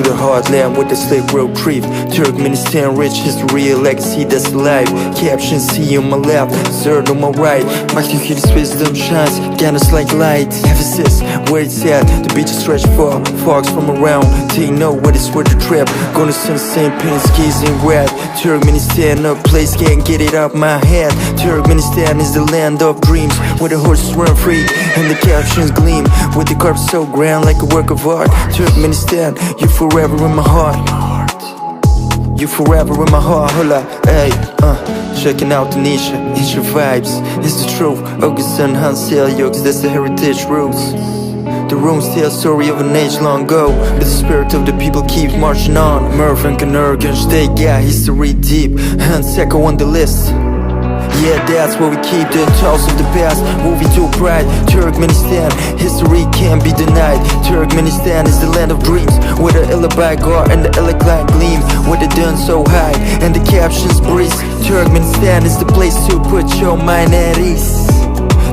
to the heartland with the slick road trip. Turkmenistan rich history, a legacy that's alive. Caption see on my left, third on my right. My Türkiye's wisdom shines, guidance like light. Emphasis where it's at, the beach is stretched far. Fogs from around, they know what it's worth the trip. Gonna send the same pain, skis in red. Turkmenistan, a place can't get it out my head. Turkmenistan is the land of dreams, where the horses run free and the captions gleam, with the carpet so grand like a work of art. Turkmenistan, you forever in my heart. You forever in my heart, hola, hey, checking out the niche, it's your vibes, it's the truth. August and Hansel Yokes, that's the heritage roots. The rooms tell a story of an age long ago, but the spirit of the people keeps marching on. Merv and Kanurgan, they got history deep, and second on the list. Yeah, that's where we keep the toss of the past, moving to pride. Turkmenistan, history can't be denied. Turkmenistan is the land of dreams, where the Ilabaygar and the Ilikline gleam, where the dun so high and the captions breeze. Turkmenistan is the place to put your mind at ease.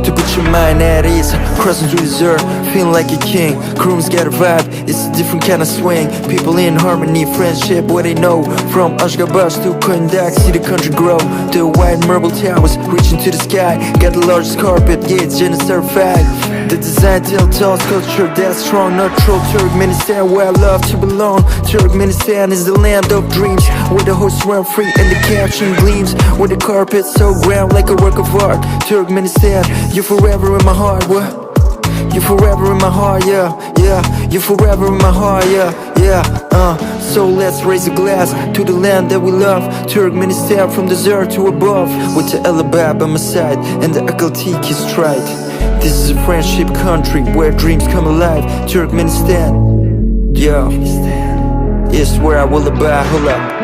To put your mind at ease, crossing through the earth, feeling like a king. Crew's got a vibe, it's a different kind of swing. People in harmony, friendship, what they know. From Ashgabat to Kundak, see the country grow. The white marble towers reaching to the sky. Got the largest carpet, yeah, it's gender certified. The design tells culture that's strong, not true. Turkmenistan, where I love to belong. Turkmenistan is the land of dreams, where the horses run free and the caption gleams, where the carpet's so ground like a work of art. Turkmenistan, you're forever in my heart, what? You're forever in my heart, yeah, yeah. You're forever in my heart, yeah, yeah, So let's raise a glass to the land that we love. Turkmenistan from desert to above, with the Elabab by my side and the Ähli is stride. This is a friendship country where dreams come alive. Turkmenistan, yeah, it's where I will abide, hold up.